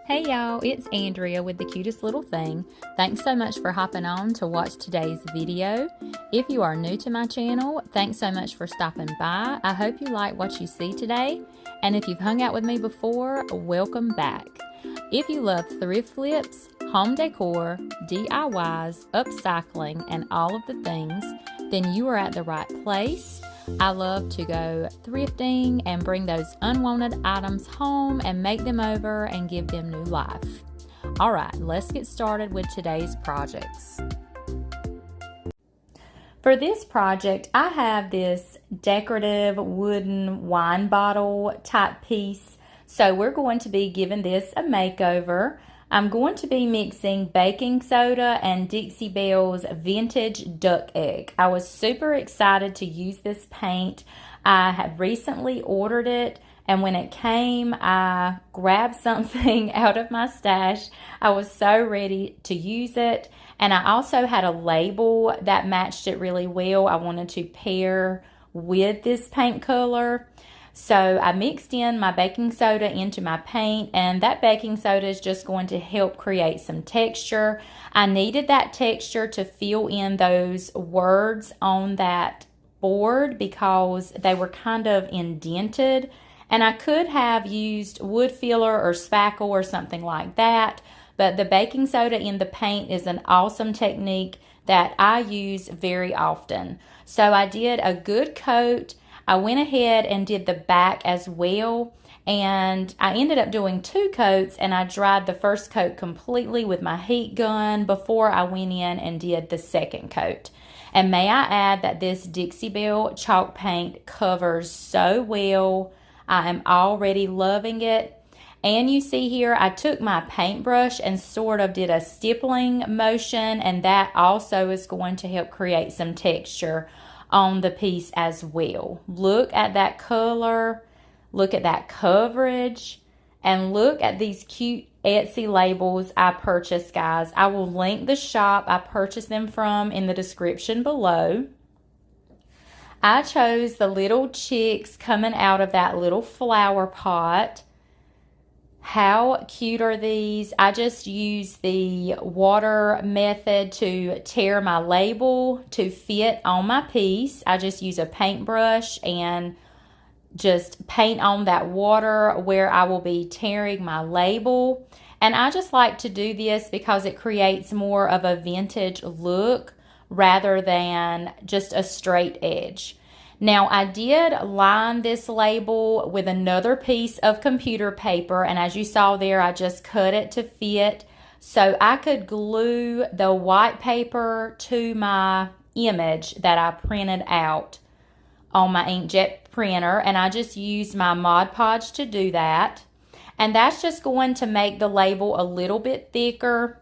Hey y'all, it's Andrea with The Cutest Little Thing. Thanks so much for hopping on to watch today's video. If you are new to my channel, thanks so much for stopping by. I hope you like what you see today. And if you've hung out with me before, welcome back. If you love thrift flips, home decor, DIYs, upcycling, and all of the things, then you are at the right place. I love to go thrifting and bring those unwanted items home and make them over and give them new life. All right, let's get started with today's projects. For this project, I have this decorative wooden wine bottle type piece. So we're going to be giving this a makeover. I'm going to be mixing baking soda and Dixie Belle's vintage duck egg. I was super excited to use this paint. I had recently ordered it, and when it came, I grabbed something out of my stash. I was so ready to use it, and I also had a label that matched it really well. I wanted to pair with this paint color. So I mixed in my baking soda into my paint, and that baking soda is just going to help create some texture. I needed that texture to fill in those words on that board because they were kind of indented, and I could have used wood filler or spackle or something like that, but the baking soda in the paint is an awesome technique that I use very often. So I did a good coat. I went ahead and did the back as well, and I ended up doing 2 coats, and I dried the first coat completely with my heat gun before I went in and did the second coat. And may I add that this Dixie Belle chalk paint covers so well. I am already loving it. And you see here, I took my paintbrush and sort of did a stippling motion, and that also is going to help create some texture on the piece as well. Look at that color, look at that coverage, and look at these cute Etsy labels I purchased, guys. I will link the shop I purchased them from in the description below. I chose the little chicks coming out of that little flower pot. How cute are these? I just use the water method to tear my label to fit on my piece. I just use a paintbrush and just paint on that water where I will be tearing my label. And I just like to do this because it creates more of a vintage look rather than just a straight edge. Now, I did line this label with another piece of computer paper, and as you saw there, I just cut it to fit so I could glue the white paper to my image that I printed out on my inkjet printer, and I just used my Mod Podge to do that. And that's just going to make the label a little bit thicker.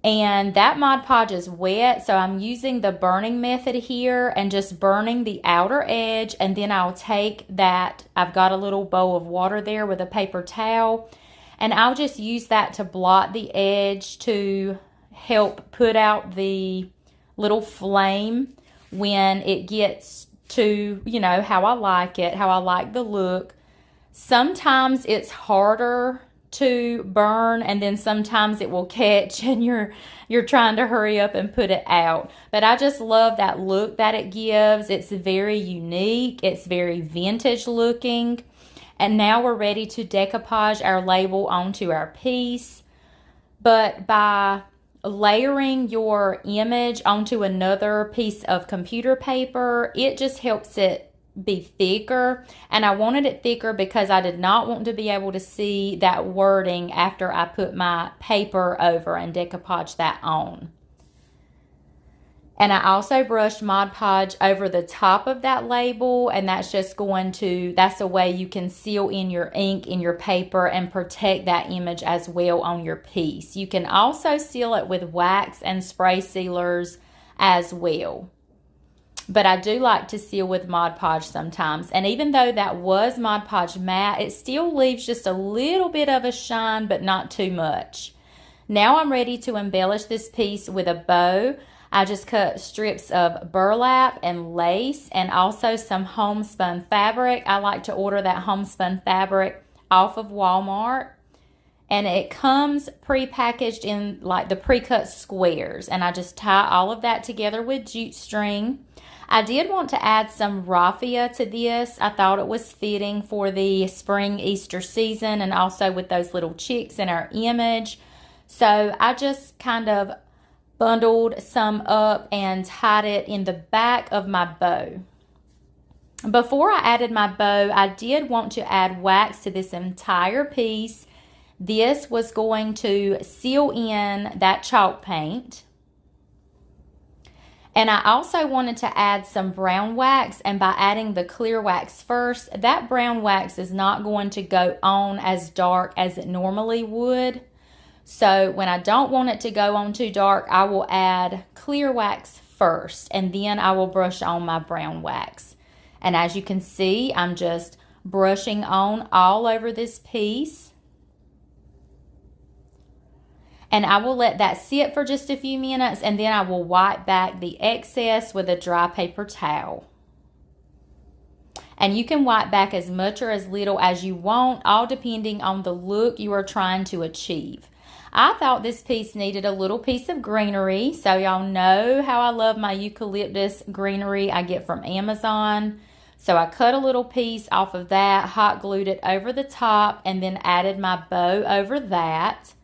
And that Mod Podge is wet, so I'm using the burning method here and just burning the outer edge, and then I'll take that, I've got a little bowl of water there with a paper towel, and I'll just use that to blot the edge to help put out the little flame when it gets to, you know, how I like it, how I like the look. Sometimes it's harder to burn, and then sometimes it will catch and you're trying to hurry up and put it out. But I just love that look that it gives. It's very unique. It's very vintage looking. And now we're ready to decoupage our label onto our piece. But by layering your image onto another piece of computer paper, it just helps it be thicker, and I wanted it thicker because I did not want to be able to see that wording after I put my paper over and decoupage that on. And I also brushed Mod Podge over the top of that label, and that's just going to, that's a way you can seal in your ink in your paper and protect that image as well on your piece. You can also seal it with wax and spray sealers as well. But I do like to seal with Mod Podge sometimes. And even though that was Mod Podge matte, it still leaves just a little bit of a shine, but not too much. Now I'm ready to embellish this piece with a bow. I just cut strips of burlap and lace and also some homespun fabric. I like to order that homespun fabric off of Walmart. And it comes pre-packaged in like the pre-cut squares. And I just tie all of that together with jute string. I did want to add some raffia to this. I thought it was fitting for the spring Easter season and also with those little chicks in our image. So I just kind of bundled some up and tied it in the back of my bow. Before I added my bow, I did want to add wax to this entire piece. This was going to seal in that chalk paint. And I also wanted to add some brown wax, and by adding the clear wax first, that brown wax is not going to go on as dark as it normally would. So when I don't want it to go on too dark, I will add clear wax first, and then I will brush on my brown wax. And as you can see, I'm just brushing on all over this piece. And I will let that sit for just a few minutes, and then I will wipe back the excess with a dry paper towel. And you can wipe back as much or as little as you want, all depending on the look you are trying to achieve. I thought this piece needed a little piece of greenery, so y'all know how I love my eucalyptus greenery I get from Amazon. So I cut a little piece off of that, hot glued it over the top, and then added my bow over that.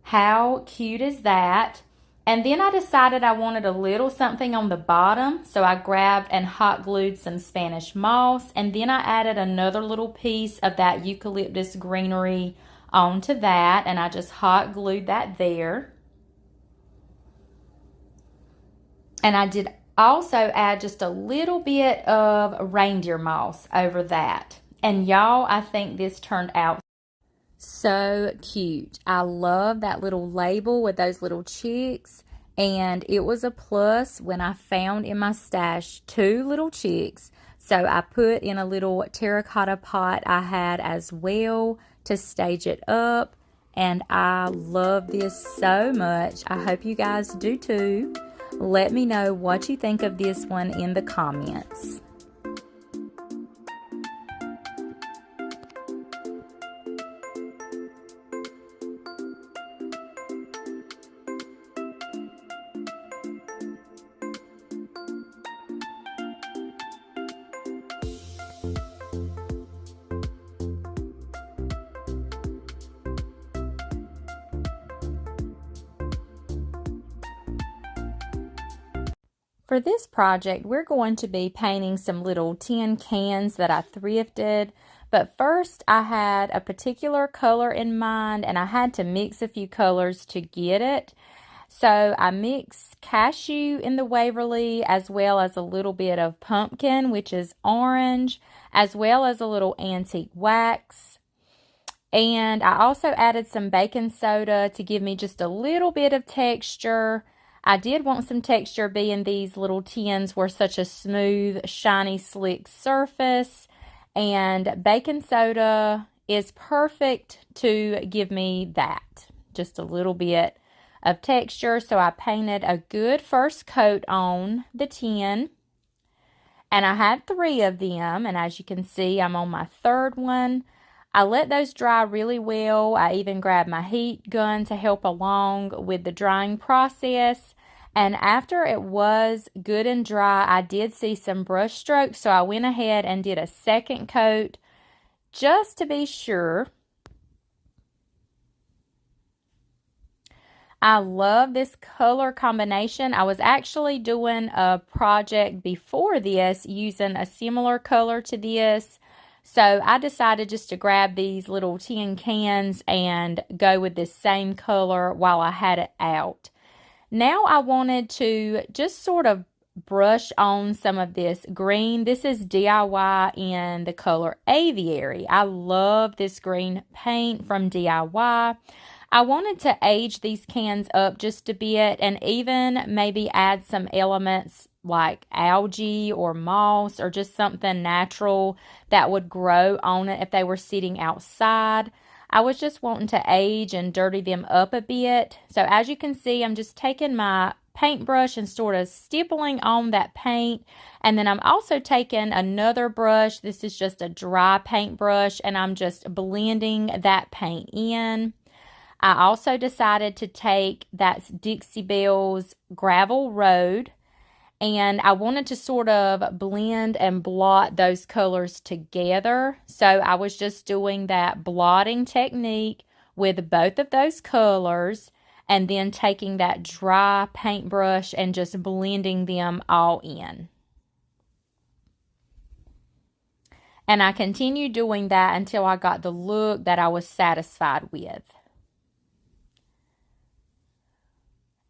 How cute is that? And then I decided I wanted a little something on the bottom, so I grabbed and hot glued some Spanish moss, and then I added another little piece of that eucalyptus greenery onto that, and I just hot glued that there. And I did also add just a little bit of reindeer moss over that. And y'all, I think this turned out so cute. I love that little label with those little chicks, and it was a plus when I found in my stash 2 little chicks. So I put in a little terracotta pot I had as well to stage it up, and I love this so much. I hope you guys do too. Let me know what you think of this one in the comments. For this project, we're going to be painting some little tin cans that I thrifted. But first, I had a particular color in mind, and I had to mix a few colors to get it. So I mixed cashew in the Waverly, as well as a little bit of pumpkin, which is orange, as well as a little antique wax. And I also added some baking soda to give me just a little bit of texture. I did want some texture, being these little tins were such a smooth, shiny, slick surface. And baking soda is perfect to give me that. Just a little bit of texture. So I painted a good first coat on the tin. And I had 3 of them. And as you can see, I'm on my 3rd one. I let those dry really well. I even grabbed my heat gun to help along with the drying process. And after it was good and dry, I did see some brush strokes, so I went ahead and did a 2nd coat just to be sure. I love this color combination. I was actually doing a project before this using a similar color to this. So I decided just to grab these little tin cans and go with this same color while I had it out. Now I wanted to just sort of brush on some of this green. This is DIY in the color Aviary. I love this green paint from DIY. I wanted to age these cans up just a bit and even maybe add some elements like algae or moss or just something natural that would grow on it if they were sitting outside. I was just wanting to age and dirty them up a bit. So as you can see, I'm just taking my paintbrush and sort of stippling on that paint. And then I'm also taking another brush. This is just a dry paintbrush, and I'm just blending that paint in. I also decided to take that's Dixie Belle's Gravel Road, and I wanted to sort of blend and blot those colors together. So I was just doing that blotting technique with both of those colors, and then taking that dry paintbrush and just blending them all in. And I continued doing that until I got the look that I was satisfied with.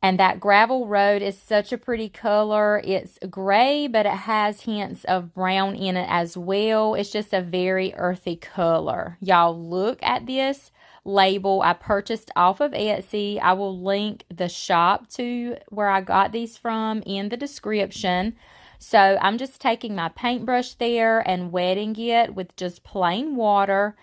And that Gravel Road is such a pretty color. It's gray, but it has hints of brown in it as well. It's just a very earthy color. Y'all, look at this label I purchased off of Etsy. I will link the shop to where I got these from in the description. So I'm just taking my paintbrush there and wetting it with just plain water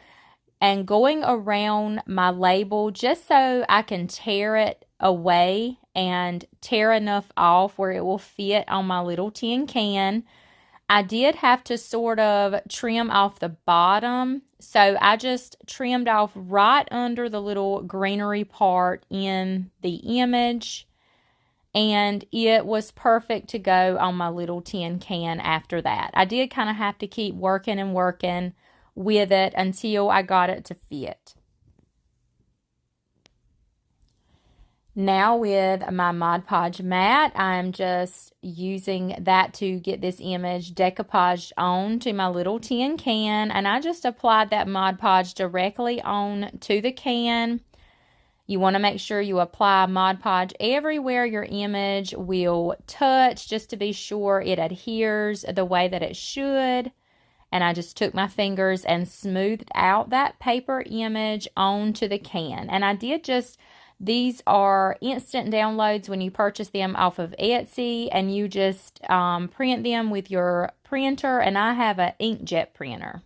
and going around my label just so I can tear it away and tear enough off where it will fit on my little tin can. I did have to sort of trim off the bottom, so I just trimmed off right under the little greenery part in the image, and it was perfect to go on my little tin can after that. I did kind of have to keep working and working with it until I got it to fit. Now with my Mod Podge mat, I'm just using that to get this image decoupaged on to my little tin can, and I just applied that Mod Podge directly on to the can. You want to make sure you apply Mod Podge everywhere your image will touch, just to be sure it adheres the way that it should. And I just took my fingers and smoothed out that paper image onto the can. And I did just, these are instant downloads when you purchase them off of Etsy, and you just print them with your printer, and I have an inkjet printer.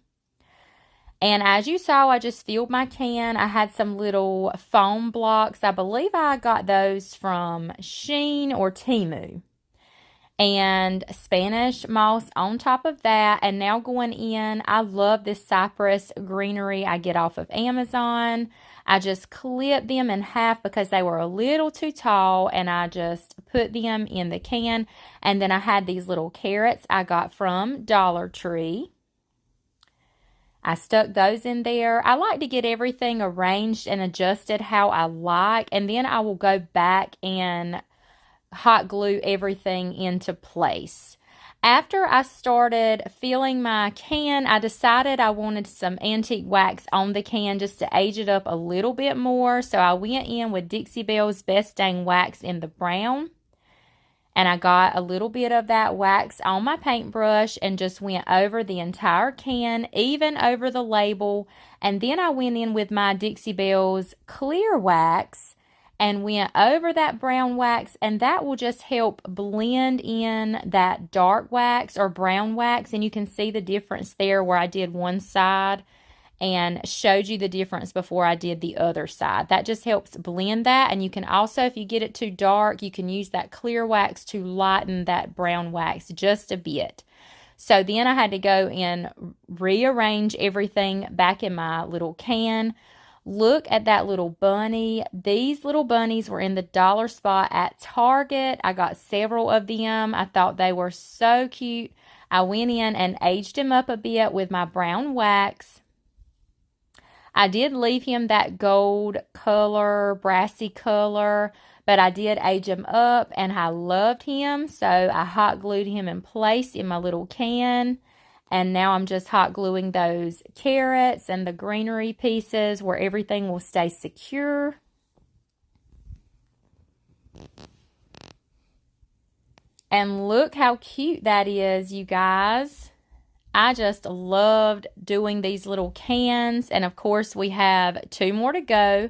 And as you saw, I just filled my can. I had some little foam blocks. I believe I got those from Shein or Temu. And Spanish moss on top of that. And now going in, I love this cypress greenery I get off of Amazon. I just clipped them in half because they were a little too tall, and I just put them in the can. And then I had these little carrots I got from Dollar Tree. I stuck those in there. I like to get everything arranged and adjusted how I like, and then I will go back and hot glue everything into place. After I started filling my can, I decided I wanted some antique wax on the can just to age it up a little bit more. So I went in with Dixie Belle's Best Dang Wax in the brown. And I got a little bit of that wax on my paintbrush and just went over the entire can, even over the label. And then I went in with my Dixie Belle's clear wax and went over that brown wax, and that will just help blend in that dark wax or brown wax. And you can see the difference there where I did one side and showed you the difference before I did the other side. That just helps blend that. And you can also, if you get it too dark, you can use that clear wax to lighten that brown wax just a bit. So then I had to go and rearrange everything back in my little can. Look at that little bunny. These little bunnies were in the dollar spot at Target. I got several of them. I thought they were so cute. I went in and aged him up a bit with my brown wax. I did leave him that gold color, brassy color, but I did age him up, and I loved him. So I hot glued him in place in my little can. And now I'm just hot gluing those carrots and the greenery pieces where everything will stay secure. And look how cute that is, you guys. I just loved doing these little cans. And of course, we have 2 more to go.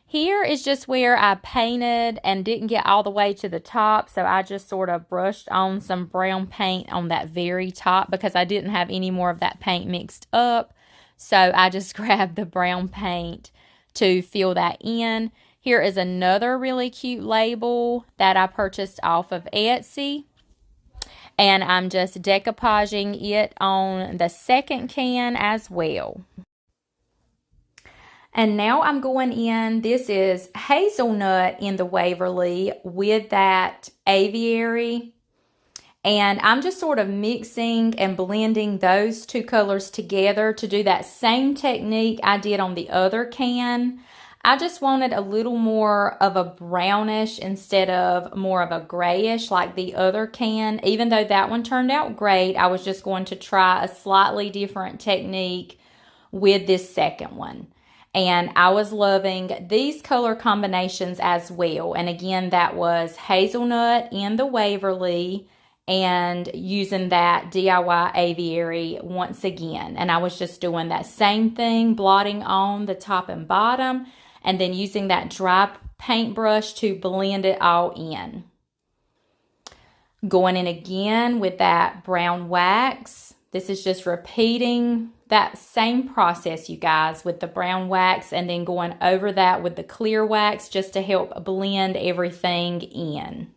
Here is just where I painted and didn't get all the way to the top. So I just sort of brushed on some brown paint on that very top because I didn't have any more of that paint mixed up. So I just grabbed the brown paint to fill that in. Here is another really cute label that I purchased off of Etsy. And I'm just decoupaging it on the second can as well. And now I'm going in, this is hazelnut in the Waverly with that aviary. And I'm just sort of mixing and blending those two colors together to do that same technique I did on the other can. I just wanted a little more of a brownish instead of more of a grayish like the other can. Even though that one turned out great, I was just going to try a slightly different technique with this second one. And I was loving these color combinations as well. And again, that was hazelnut in the Waverly and using that DIY aviary once again. And I was just doing that same thing, blotting on the top and bottom, and then using that dry paintbrush to blend it all in. Going in again with that brown wax. This is just repeating that same process, you guys, with the brown wax and then going over that with the clear wax just to help blend everything in.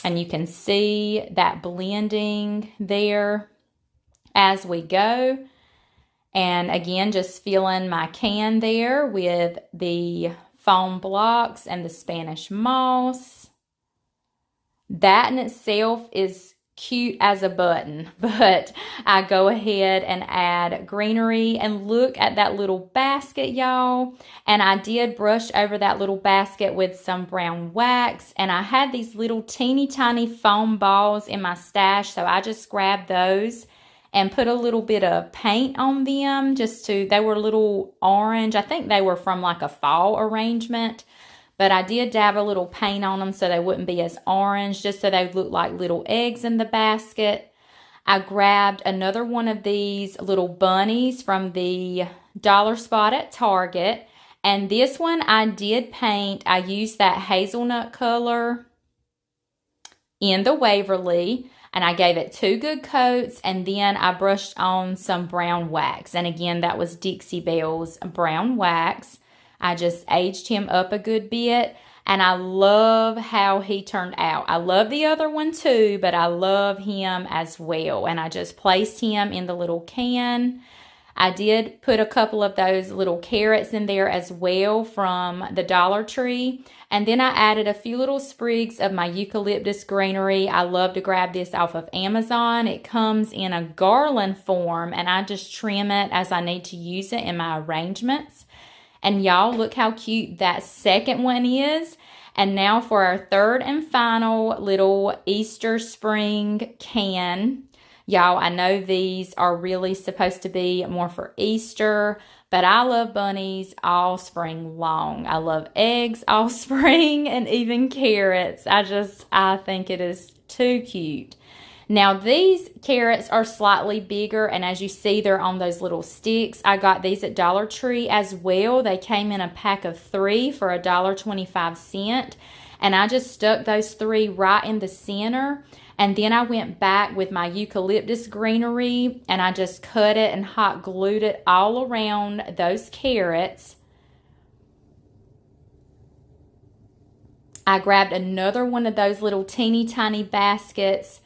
And you can see that blending there as we go. And again, just filling my can there with the foam blocks and the Spanish moss. That in itself is cute as a button, but I go ahead and add greenery, and look at that little basket, y'all. And I did brush over that little basket with some brown wax, and I had these little teeny tiny foam balls in my stash, so I just grabbed those and put a little bit of paint on them they were a little orange. I think they were from like a fall arrangement, but I did dab a little paint on them so they wouldn't be as orange, just so they would look like little eggs in the basket. I grabbed another one of these little bunnies from the dollar spot at Target, and this one I did paint. I used that hazelnut color in the Waverly, and I gave it 2 good coats, and then I brushed on some brown wax. And again, that was Dixie Belle's brown wax. I just aged him up a good bit, and I love how he turned out. I love the other one too, but I love him as well. And I just placed him in the little can. I did put a couple of those little carrots in there as well from the Dollar Tree. And then I added a few little sprigs of my eucalyptus greenery. I love to grab this off of Amazon. It comes in a garland form, and I just trim it as I need to use it in my arrangements. And y'all, look how cute that second one is. And now for our third and final little Easter spring can. Y'all, I know these are really supposed to be more for Easter, but I love bunnies all spring long. I love eggs all spring, and even carrots. I think it is too cute. Now, these carrots are slightly bigger, and as you see, they're on those little sticks. I got these at Dollar Tree as well. They came in a pack of 3 for $1.25, and I just stuck those 3 right in the center. And then I went back with my eucalyptus greenery, and I just cut it and hot glued it all around those carrots. I grabbed another one of those little teeny tiny baskets.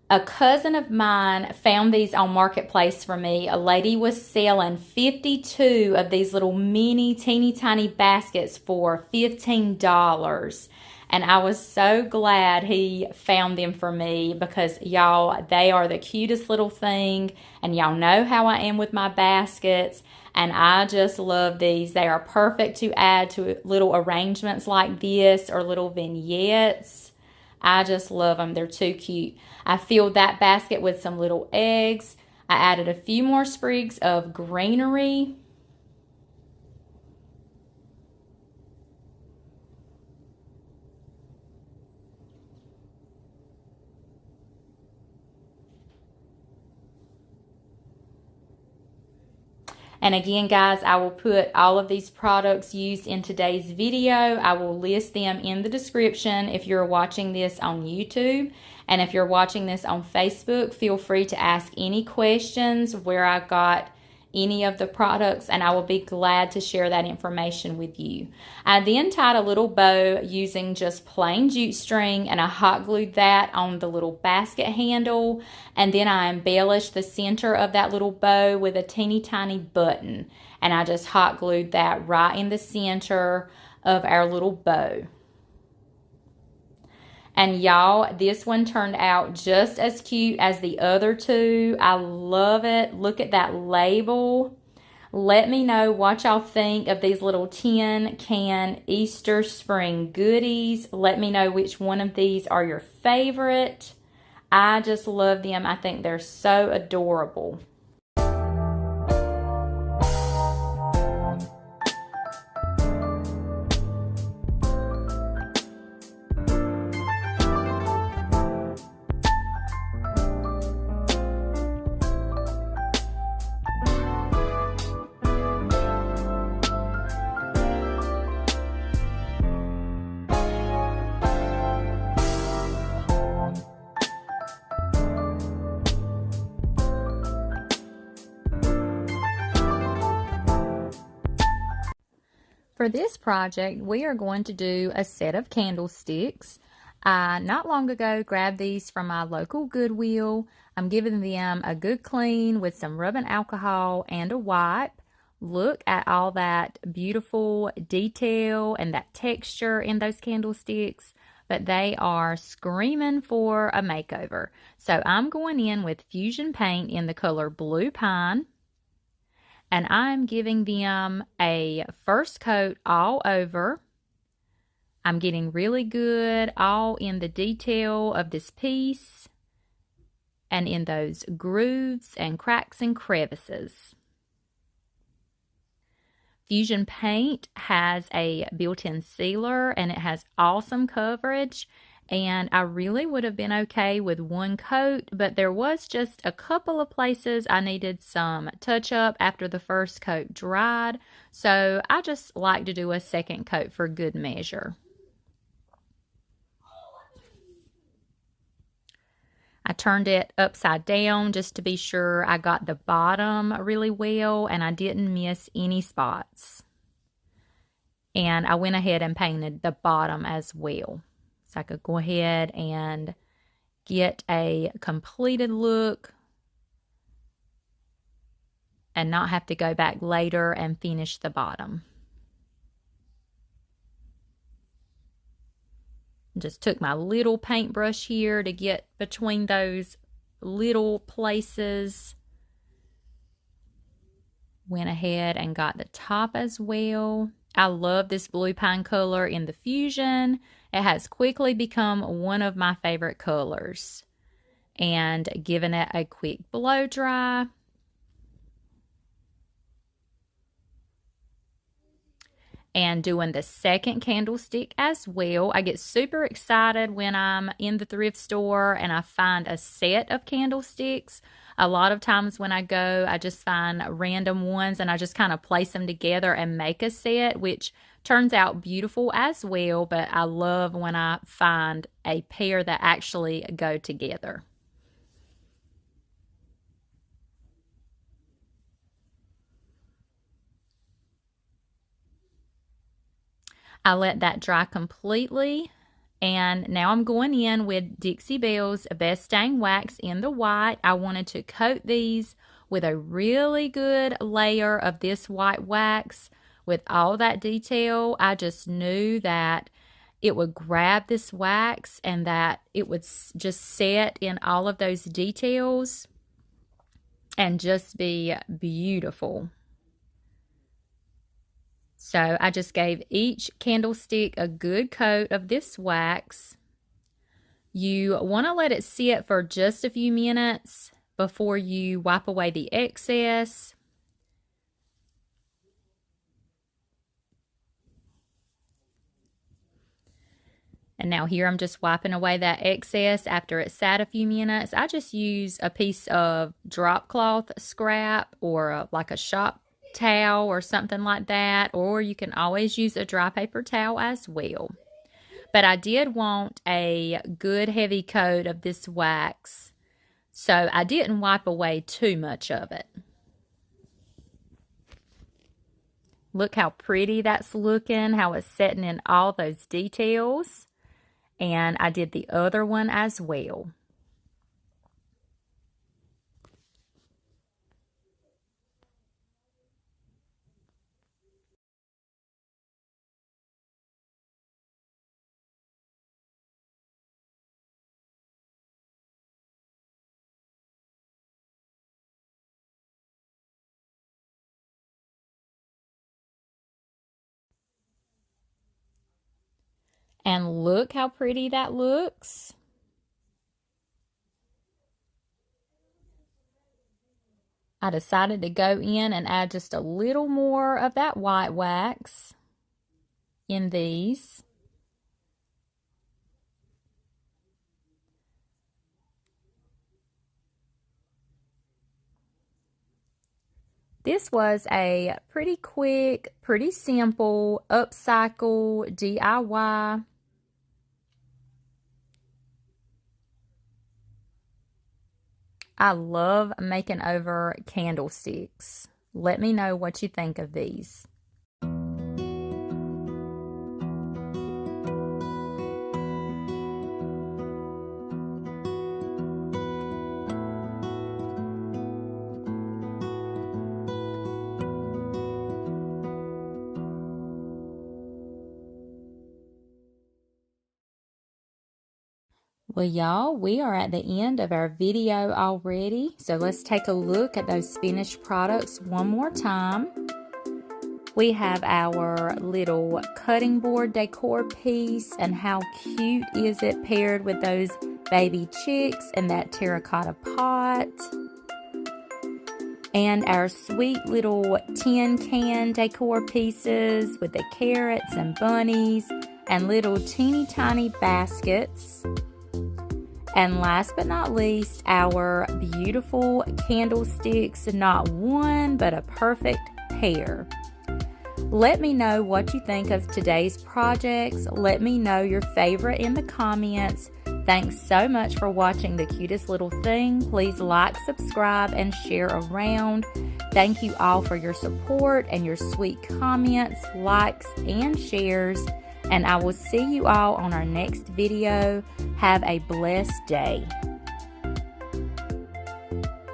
A cousin of mine found these on Marketplace for me. A lady was selling 52 of these little mini teeny tiny baskets for $15. And I was so glad he found them for me, because y'all, they are the cutest little thing. And y'all know how I am with my baskets. And I just love these. They are perfect to add to little arrangements like this or little vignettes. I just love them. They're too cute. I filled that basket with some little eggs. I added a few more sprigs of greenery. And again, guys, I will put all of these products used in today's video. I will list them in the description if you're watching this on YouTube. And if you're watching this on Facebook, feel free to ask any questions where I got any of the products, and I will be glad to share that information with you. I then tied a little bow using just plain jute string, and I hot glued that on the little basket handle, and then I embellished the center of that little bow with a teeny tiny button, and I just hot glued that right in the center of our little bow. And y'all, this one turned out just as cute as the other two. I love it. Look at that label. Let me know what y'all think of these little tin can Easter spring goodies. Let me know which one of these are your favorite. I just love them. I think they're so adorable. For this project, we are going to do a set of candlesticks. I not long ago grabbed these from my local Goodwill. I'm giving them a good clean with some rubbing alcohol and a wipe. Look at all that beautiful detail and that texture in those candlesticks, but they are screaming for a makeover. So I'm going in with Fusion paint in the color Blue Pine. And I'm giving them a first coat all over. I'm getting really good all in the detail of this piece and in those grooves and cracks and crevices. Fusion paint has a built-in sealer and it has awesome coverage. And I really would have been okay with one coat, but there was just a couple of places I needed some touch up after the first coat dried. So I just like to do a second coat for good measure. I turned it upside down just to be sure I got the bottom really well and I didn't miss any spots. And I went ahead and painted the bottom as well. So I could go ahead and get a completed look and not have to go back later and finish the bottom. Just took my little paintbrush here to get between those little places. Went ahead and got the top as well. I love this blue pine color in the Fusion. It has quickly become one of my favorite colors. And giving it a quick blow dry. And doing the second candlestick as well. I get super excited when I'm in the thrift store and I find a set of candlesticks. A lot of times when I go, I just find random ones and I just kind of place them together and make a set, which turns out beautiful as well, but I love when I find a pair that actually go together. I let that dry completely, and now I'm going in with Dixie Belle's Best Dang Wax in the white. I wanted to coat these with a really good layer of this white wax with all that detail. I just knew that it would grab this wax and that it would just set in all of those details and just be beautiful. So I just gave each candlestick a good coat of this wax. You want to let it sit for just a few minutes before you wipe away the excess. And now here I'm just wiping away that excess after it sat a few minutes. I just use a piece of drop cloth scrap or like a shop towel or something like that, or you can always use a dry paper towel as well. But I did want a good heavy coat of this wax, so I didn't wipe away too much of it. Look how pretty that's looking, how it's setting in all those details. And I did the other one as well. And look how pretty that looks. I decided to go in and add just a little more of that white wax in these. This was a pretty quick, pretty simple upcycle DIY. I love making over candlesticks. Let me know what you think of these. Well, y'all, we are at the end of our video already. So let's take a look at those finished products one more time. We have our little cutting board decor piece, and how cute is it paired with those baby chicks and that terracotta pot. And our sweet little tin can decor pieces with the carrots and bunnies and little teeny tiny baskets. And last but not least, our beautiful candlesticks, not one, but a perfect pair. Let me know what you think of today's projects. Let me know your favorite in the comments. Thanks so much for watching The Cutest Little Thing. Please like, subscribe, and share around. Thank you all for your support and your sweet comments, likes, and shares. And I will see you all on our next video. Have a blessed day.